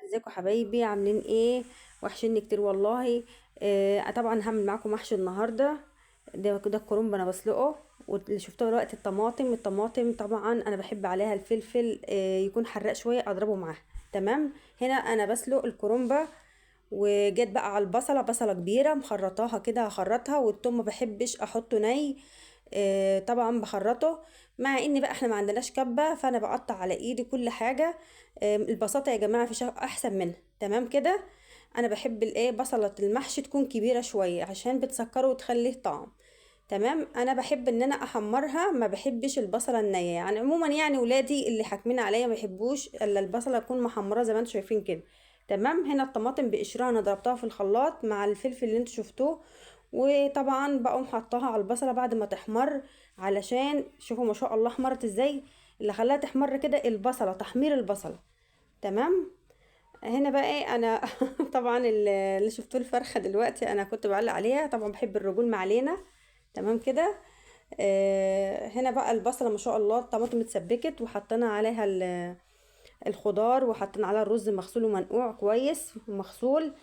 ازيكم حبايبي عاملين ايه؟ وحشني كتير والله. طبعا هعمل معاكم محشي النهارده. ده الكرنب انا بسلقه، واللي شفتوه دلوقتي الطماطم طبعا انا بحب عليها الفلفل يكون حراق شويه اضربه معاها. تمام. هنا انا بسلق الكرنبه، وجيت بقى على بصله كبيره مخرطاها كده هخرطها، والثوم ما بحبش احطه ني. طبعا بخرطه، مع ان بقى احنا ما عندناش كبه، فانا بقطع على ايدي كل حاجه. البساطه يا جماعه في احسن منها. تمام كده. انا بحب الايه بصله المحشي تكون كبيره شويه عشان بتسكره وتخليه طعم. تمام. انا بحب ان انا احمرها، ما بحبش البصله النيه، يعني عموما يعني ولادي اللي حاكمين عليا ما بيحبوش الا البصله تكون محمره زي ما انتم شايفين كده. تمام. هنا الطماطم بقشرها انا ضربتها في الخلاط مع الفلفل اللي انتوا شفتوه، وطبعا بقوم حطاها على البصله بعد ما تحمر، علشان شوفوا ما شاء الله احمرت ازاي. اللي خلاها تحمر كده البصله، تحمير البصله. تمام. هنا بقى ايه انا طبعا اللي شفتوه الفرخه دلوقتي انا كنت بعلق عليها، طبعا بحب الرجول ما علينا. تمام كده. هنا بقى البصله ما شاء الله الطماطم اتسبكت، وحطينا عليها الخضار، وحطينا عليها الرز مغسول ومنقوع كويس ومغسول.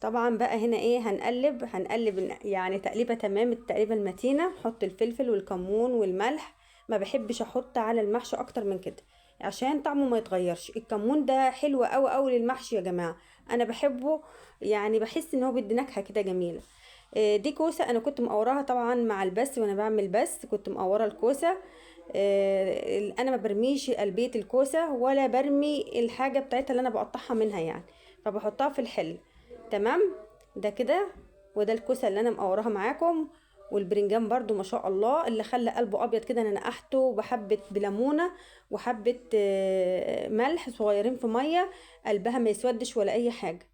طبعا بقى هنا ايه هنقلب يعني تقليبه تمام، التقليبه المتينه. نحط الفلفل والكمون والملح، ما بحبش احط على المحشي اكتر من كده عشان طعمه ما يتغيرش. الكمون ده حلو قوي قوي للمحشي يا جماعه، انا بحبه، يعني بحس ان هو بيدي نكهه كده جميله. دي كوسه انا كنت مقوراها طبعا مع البس، وانا بعمل بس كنت مقوره الكوسه. انا ما برميش قلبيه الكوسه ولا برمي الحاجه بتاعتها اللي انا بقطعها منها يعني، فبحطها في الحل. تمام. ده كده. وده الكوسه اللي انا مقوراها معاكم. والبرنجان برضو ما شاء الله اللي خلى قلبه ابيض كده، انا نقحته بحبه بليمونه وحبه ملح صغيرين في ميه، قلبها ما يسودش ولا اي حاجه.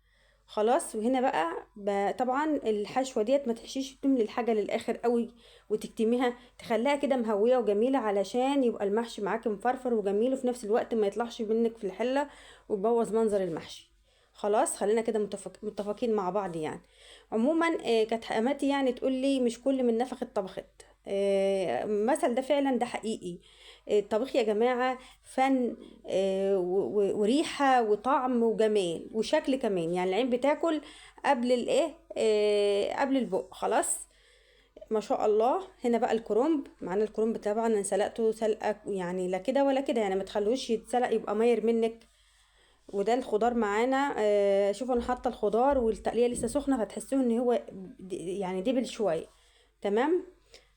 خلاص. وهنا بقى طبعا الحشوه ديت ما تحشيش تملي الحاجه للاخر قوي وتكتميها، تخليها كده مهويه وجميله علشان يبقى المحشي معاكي مفرفر وجميل، وفي نفس الوقت ما يطلعش منك في الحله ويبوظ منظر المحشي. خلاص. خلينا كده متفقين مع بعض يعني. عموما كانت حماتي يعني تقول لي مش كل من نفخ طبخت. مثل ده فعلا ده حقيقي. الطبيخ يا جماعة فن، وريحة وطعم وجمال وشكل كمان، يعني العين بتاكل قبل الايه قبل البق. خلاص. ما شاء الله. هنا بقى الكرنب معانا، الكرنب طبعا انا سلقته سلقه يعني لا كده ولا كده، يعني ما تخلوش يتسلق يبقى ماير منك. وده الخضار معانا. شوفوا انا حاطه الخضار والتقليه لسه سخنه، فتحسوه ان هو يعني دبل شويه. تمام.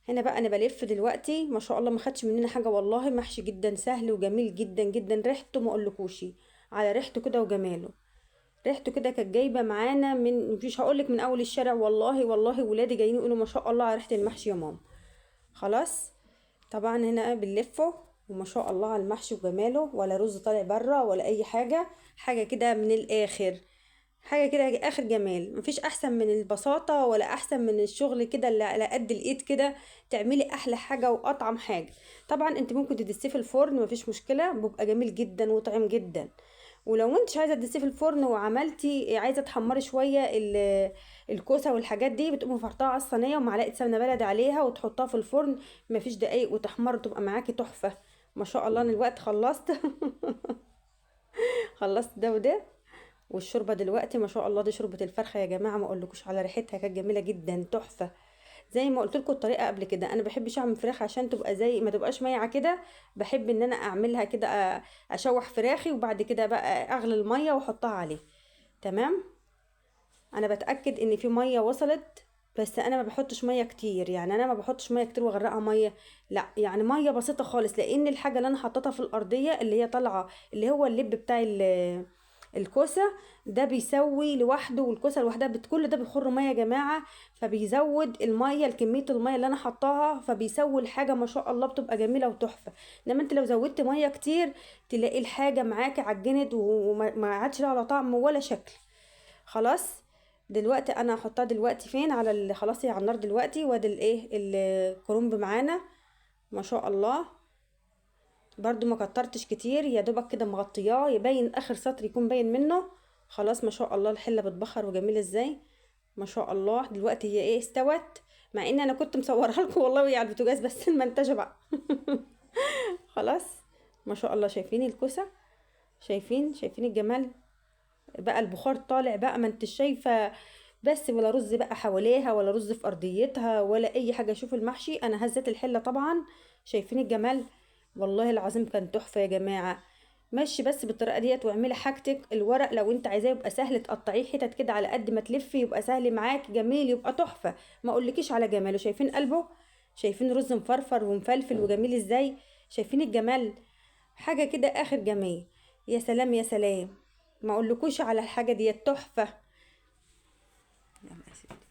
هنا بقى انا بلف دلوقتي ما شاء الله، ما خدش مننا حاجه والله، محشي جدا سهل وجميل جدا جدا، ريحته ما اقولكوش على ريحته كده وجماله. ريحته كده كانت جايبه معانا من مش هقولك من اول الشارع، والله والله ولادي جايين يقولوا ما شاء الله على ريحه المحشي يا ماما. خلاص. طبعا هنا بنلفه، وما شاء الله على المحشي وجماله، ولا رز طالع بره ولا اي حاجه، حاجه كده من الاخر، حاجه كده اخر جمال. مفيش احسن من البساطه ولا احسن من الشغل كده اللي على قد الايد كده، تعملي احلى حاجه واطعم حاجه. طبعا انت ممكن تدسيه في الفرن مفيش مشكله، بيبقى جميل جدا وطعم جدا. ولو انت مش عايزه تدسيه في الفرن وعملتي عايزه تحمري شويه الكوسه والحاجات دي، بتقومي فرطها على الصينيه ومعلقه سمنه بلدي عليها وتحطها في الفرن مفيش دقايق وتحمر تبقى معاكي تحفه. ما شاء الله انا الوقت خلصت. خلصت ده وده. والشوربه دلوقتي ما شاء الله دي شوربه الفرخه يا جماعه، ما اقولكوش على ريحتها كانت جميله جدا تحفه. زي ما قلت لكم الطريقه قبل كده، انا بحبش اعمل فراخ عشان تبقى زي ما تبقاش ميعه كده، بحب ان انا اعملها كده اشوح فراخي وبعد كده بقى اغلي الميه واحطها عليه. تمام. انا بتاكد ان في ميه وصلت، بس انا ما بحطش ميه كتير، يعني انا ما بحطش ميه كتير واغرقها ميه، لا يعني ميه بسيطه خالص، لان الحاجه اللي انا حطيتها في الارضيه اللي هي طالعه اللي هو اللب بتاع الكوسه ده بيسوي لوحده، والكوسه لوحدها كل ده بيخر ميه يا جماعه، فبيزود الميه الكميه الميه اللي انا حطاها، فبيسوي الحاجه ما شاء الله بتبقى جميله وتحفه. انما انت لو زودت ميه كتير تلاقي الحاجه معاكي عجنت وما عادش لها لا طعم ولا شكل. خلاص. دلوقتي انا هحطها دلوقتي فين على خلاص هي على النار دلوقتي، وادي الايه الكرنب معانا. ما شاء الله. برضو ما كترتش كتير، يا دوبك كده مغطياه يبين اخر سطر يكون باين منه. خلاص. ما شاء الله الحله بتبخر وجميله ازاي. ما شاء الله دلوقتي هي ايه استوت، مع ان انا كنت مصورها لكم والله وهي على البوتاجاز بس المنتجه بقى. خلاص. ما شاء الله شايفين الكوسه، شايفين الجمال. بقى البخار طالع بقى، ما انت شايفه. بس ولا رز بقى حواليها، ولا رز في ارضيتها، ولا اي حاجه. شوف المحشي، انا هزت الحله طبعا. شايفين الجمال؟ والله العظيم كان تحفه يا جماعه. ماشي بس بالطريقه ديت، واعملي حاجتك. الورق لو انت عايزاه يبقى سهل، تقطعيه حتت كده على قد ما تلفي، يبقى سهل معاك جميل، يبقى تحفه. ما اقولكيش على جماله. شايفين قلبه؟ شايفين رز مفرفر ومفلفل وجميل ازاي؟ شايفين الجمال؟ حاجه كده اخر جمال. يا سلام يا سلام. ما اقولكوش على الحاجه دي تحفه. يلا يا ستي.